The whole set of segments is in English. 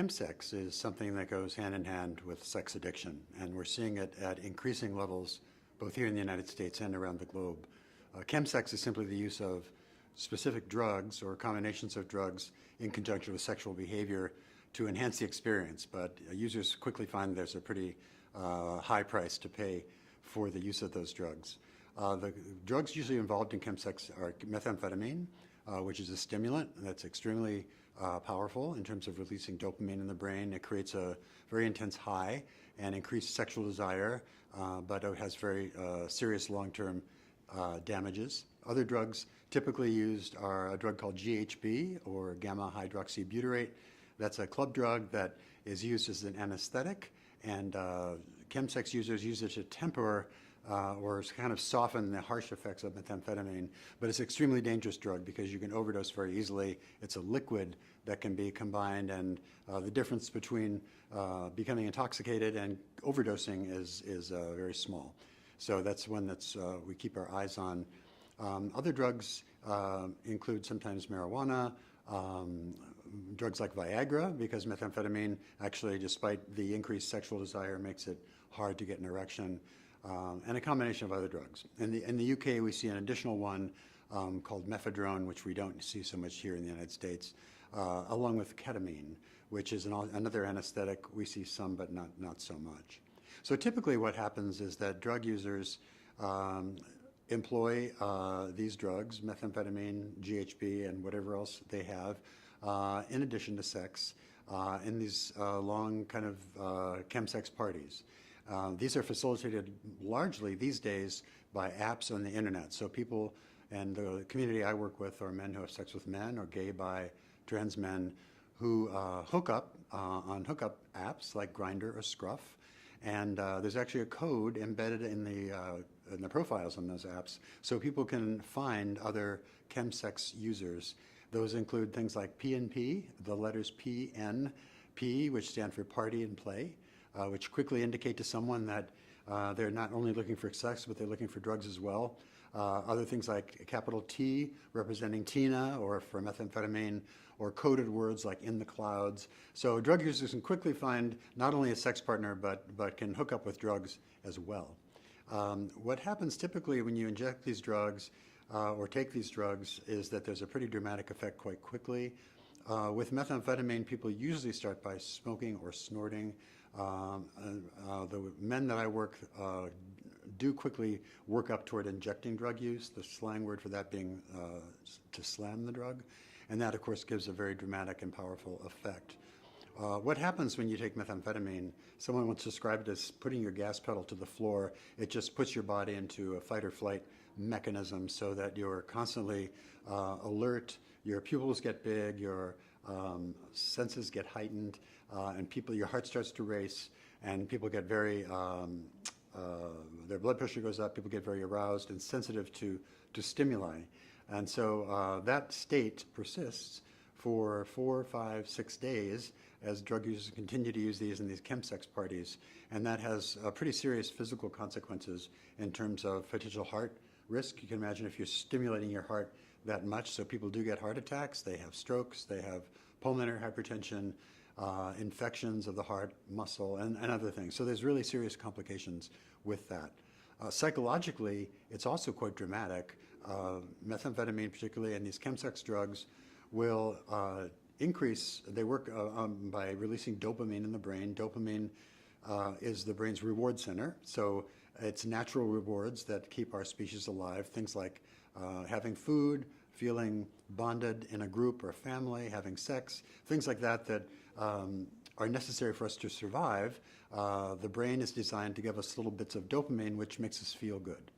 Chemsex is something that goes hand in hand with sex addiction, and we're seeing it at increasing levels both here in the United States and around the globe. Chemsex is simply the use of specific drugs or combinations of drugs in conjunction with sexual behavior to enhance the experience, but users quickly find there's a pretty high price to pay for the use of those drugs. The drugs usually involved in chemsex are methamphetamine, which is a stimulant that's extremely powerful in terms of releasing dopamine in the brain. It creates a very intense high and increased sexual desire, but it has very serious long-term damages. Other drugs typically used are a drug called GHB, or gamma hydroxybutyrate. That's a club drug that is used as an anesthetic, and chemsex users use it to temper or kind of soften the harsh effects of methamphetamine. But it's an extremely dangerous drug because you can overdose very easily. It's a liquid that can be combined, and the difference between becoming intoxicated and overdosing is very small. So that's one that's we keep our eyes on. Other drugs include sometimes marijuana, drugs like Viagra, because methamphetamine actually, despite the increased sexual desire, makes it hard to get an erection, and a combination of other drugs. In the UK, we see an additional one called mephedrone, which we don't see so much here in the United States, along with ketamine, which is another anesthetic. We see some, but not so much. So typically what happens is that drug users employ these drugs, methamphetamine, GHB, and whatever else they have, in addition to sex, in these long kind of chemsex parties. These are facilitated largely these days by apps on the internet. So people, and the community I work with are men who have sex with men, or gay, bi, trans men who hook up on hookup apps like Grindr or Scruff. And there's actually a code embedded in the profiles on those apps, so people can find other chemsex users. Those include things like PNP, the letters PNP, which stand for party and play, which quickly indicate to someone that they're not only looking for sex, but they're looking for drugs as well. Other things like capital T, representing Tina, or for methamphetamine, or coded words like in the clouds. So drug users can quickly find not only a sex partner, but can hook up with drugs as well. What happens typically when you inject these drugs or take these drugs is that there's a pretty dramatic effect quite quickly. With methamphetamine, people usually start by smoking or snorting. The men that I work do quickly work up toward injecting drug use, the slang word for that being to slam the drug. And that, of course, gives a very dramatic and powerful effect. What happens when you take methamphetamine? Someone once described it as putting your gas pedal to the floor. It just puts your body into a fight or flight mechanism so that you're constantly alert, your pupils get big, your senses get heightened, and your heart starts to race, and people get very, their blood pressure goes up, people get very aroused and sensitive to stimuli. And so that state persists for 4, 5, 6 days as drug users continue to use these in these chemsex parties. And that has pretty serious physical consequences in terms of potential heart risk. You can imagine if you're stimulating your heart that much, so people do get heart attacks, they have strokes, they have pulmonary hypertension, infections of the heart muscle, and other things. So there's really serious complications with that. Psychologically, it's also quite dramatic. Methamphetamine particularly, and these chemsex drugs will increase, they work by releasing dopamine in the brain. Dopamine is the brain's reward center, so it's natural rewards that keep our species alive. Things like having food, feeling bonded in a group or a family, having sex, things like that are necessary for us to survive. The brain is designed to give us little bits of dopamine, which makes us feel good.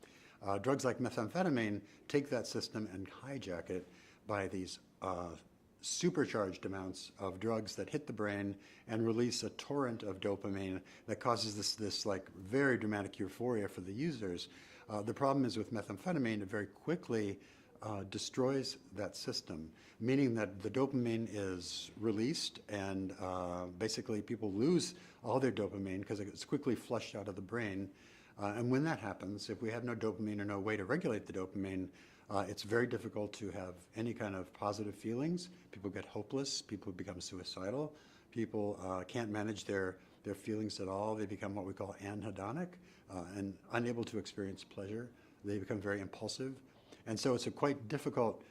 Drugs like methamphetamine take that system and hijack it by these supercharged amounts of drugs that hit the brain and release a torrent of dopamine that causes this like very dramatic euphoria for the users. The problem is with methamphetamine, it very quickly destroys that system, meaning that the dopamine is released and basically people lose all their dopamine because it's quickly flushed out of the brain. And when that happens, if we have no dopamine or no way to regulate the dopamine, it's very difficult to have any kind of positive feelings. People get hopeless, people become suicidal, People can't manage their feelings at all. They become what we call anhedonic and unable to experience pleasure. They become very impulsive. And so it's a quite difficult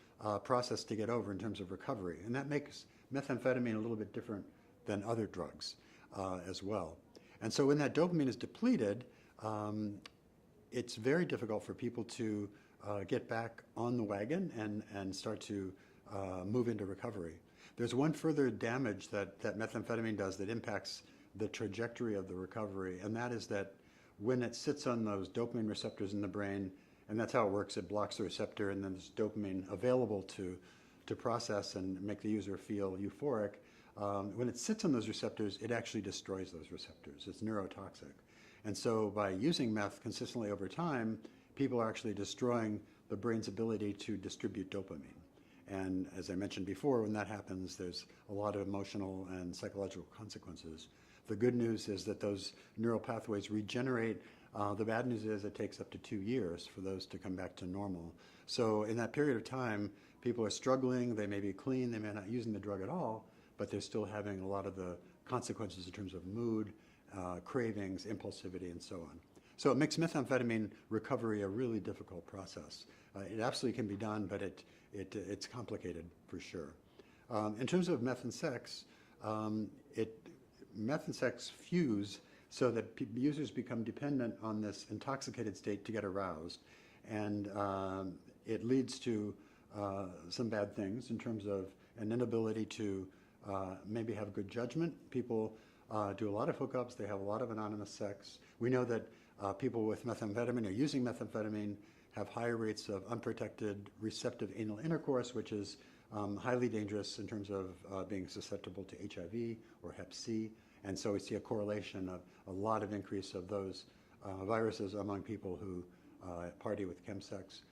process to get over in terms of recovery. And that makes methamphetamine a little bit different than other drugs as well. And so when that dopamine is depleted, it's very difficult for people to get back on the wagon and start to move into recovery. There's one further damage that methamphetamine does that impacts the trajectory of the recovery, and that is that when it sits on those dopamine receptors in the brain, and that's how it works, it blocks the receptor, and then there's dopamine available to process and make the user feel euphoric. When it sits on those receptors, it actually destroys those receptors. It's neurotoxic. And so by using meth consistently over time, people are actually destroying the brain's ability to distribute dopamine. And as I mentioned before, when that happens, there's a lot of emotional and psychological consequences. The good news is that those neural pathways regenerate. The bad news is it takes up to 2 years for those to come back to normal. So in that period of time, people are struggling. They may be clean. They may not be using the drug at all, but they're still having a lot of the consequences in terms of mood, cravings, impulsivity, and so on. So it makes methamphetamine recovery a really difficult process. It absolutely can be done, but it's complicated for sure. In terms of meth and sex, meth and sex fuse so that users become dependent on this intoxicated state to get aroused. And it leads to some bad things in terms of an inability to maybe have good judgment. People do a lot of hookups. They have a lot of anonymous sex. We know that people with methamphetamine or using methamphetamine have higher rates of unprotected receptive anal intercourse, which is highly dangerous in terms of being susceptible to HIV or Hep C. And so we see a correlation of a lot of increase of those viruses among people who party with chemsex.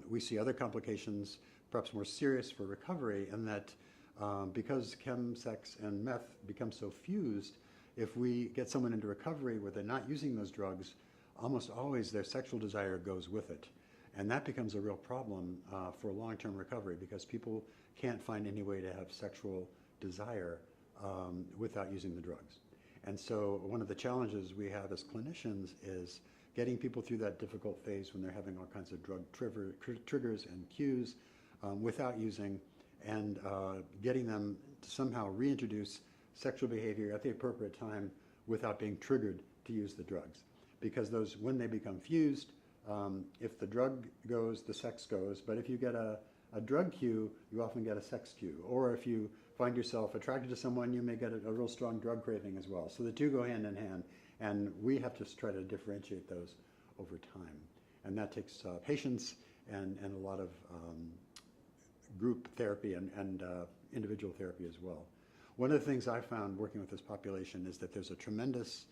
We see other complications, perhaps more serious for recovery, in that because chemsex and meth become so fused, if we get someone into recovery where they're not using those drugs, almost always their sexual desire goes with it. And that becomes a real problem for long-term recovery because people can't find any way to have sexual desire without using the drugs. And so one of the challenges we have as clinicians is getting people through that difficult phase when they're having all kinds of drug triggers and cues without using, and getting them to somehow reintroduce sexual behavior at the appropriate time without being triggered to use the drugs. Because those, when they become fused, if the drug goes, the sex goes. But if you get a drug cue, you often get a sex cue. Or if you find yourself attracted to someone, you may get a real strong drug craving as well. So the two go hand in hand. And we have to try to differentiate those over time. And that takes patience and a lot of group therapy and individual therapy as well. One of the things I found working with this population is that there's a tremendous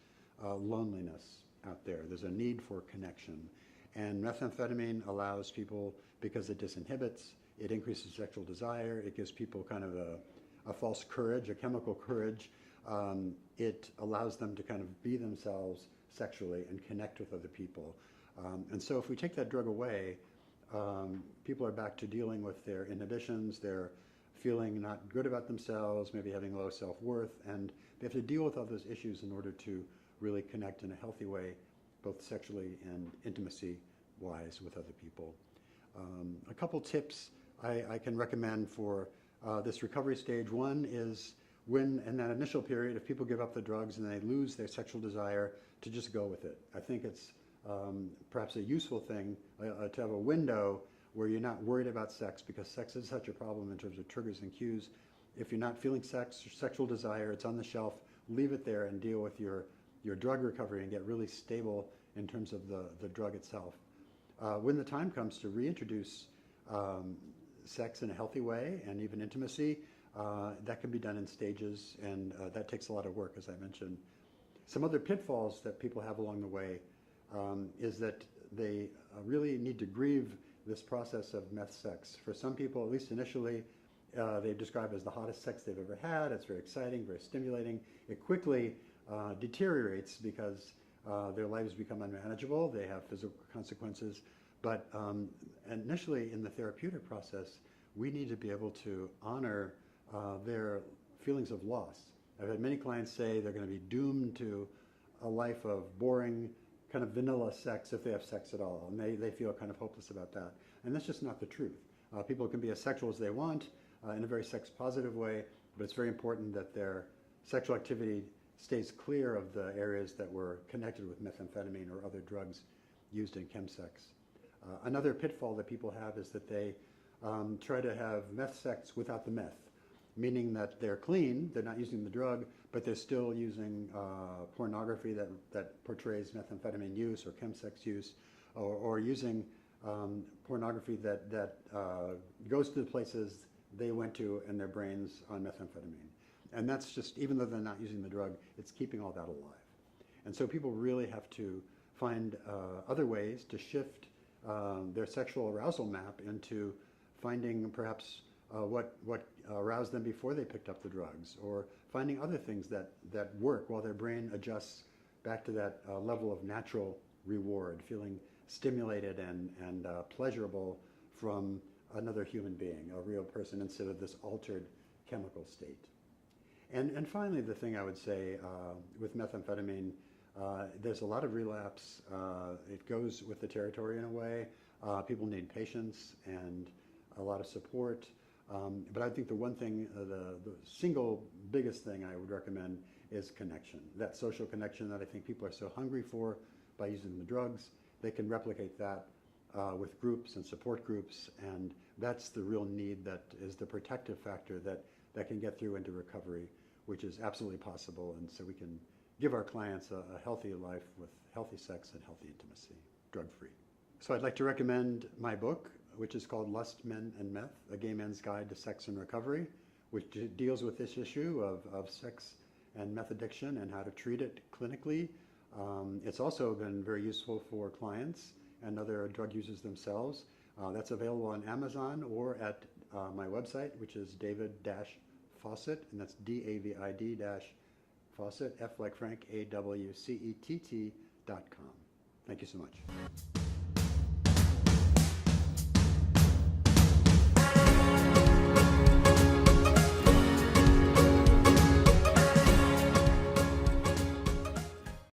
loneliness out there. There's a need for connection. And methamphetamine allows people, because it disinhibits, it increases sexual desire, it gives people kind of a false courage, a chemical courage. It allows them to kind of be themselves sexually and connect with other people. And so if we take that drug away, people are back to dealing with their inhibitions, they're feeling not good about themselves, maybe having low self-worth, and they have to deal with all those issues in order to really connect in a healthy way, both sexually and intimacy-wise with other people. A couple tips I can recommend for this recovery stage. One is when, in that initial period, if people give up the drugs and they lose their sexual desire, to just go with it. I think it's perhaps a useful thing to have a window where you're not worried about sex, because sex is such a problem in terms of triggers and cues. If you're not feeling sexual desire, it's on the shelf, leave it there and deal with your drug recovery and get really stable in terms of the drug itself. When the time comes to reintroduce sex in a healthy way and even intimacy, that can be done in stages, and that takes a lot of work, as I mentioned. Some other pitfalls that people have along the way is that they really need to grieve this process of meth sex. For some people, at least initially, they describe it as the hottest sex they've ever had. It's very exciting, very stimulating. It quickly deteriorates because their lives become unmanageable. They have physical consequences. But initially in the therapeutic process, we need to be able to honor their feelings of loss I've had many clients say they're going to be doomed to a life of boring, kind of vanilla sex if they have sex at all, and they feel kind of hopeless about that. And that's just not the truth. People can be as sexual as they want in a very sex-positive way, but it's very important that their sexual activity stays clear of the areas that were connected with methamphetamine or other drugs used in chemsex. Another pitfall that people have is that they try to have meth sex without the meth, meaning that they're clean, they're not using the drug, but they're still using pornography that portrays methamphetamine use or chemsex use, or using pornography that goes to the places they went to in their brains on methamphetamine. And that's just, even though they're not using the drug, it's keeping all that alive. And so people really have to find other ways to shift their sexual arousal map into finding perhaps what aroused them before they picked up the drugs, or finding other things that work while their brain adjusts back to that level of natural reward, feeling stimulated and pleasurable from another human being, a real person, instead of this altered chemical state. And finally, the thing I would say with methamphetamine, there's a lot of relapse. It goes with the territory in a way. People need patience and a lot of support. But I think the one thing, the single biggest thing I would recommend is connection. That social connection that I think people are so hungry for by using the drugs. They can replicate that with groups and support groups, and that's the real need that is the protective factor that can get through into recovery, which is absolutely possible. And so we can give our clients a healthy life with healthy sex and healthy intimacy, drug-free. So I'd like to recommend my book, which is called Lust, Men, and Meth, A Gay Man's Guide to Sex and Recovery, which deals with this issue of sex and meth addiction and how to treat it clinically. It's also been very useful for clients and other drug users themselves. That's available on Amazon or at my website, which is David-Fawcett, and that's David-Fawcett, F like Frank, AWCETT.com. Thank you so much.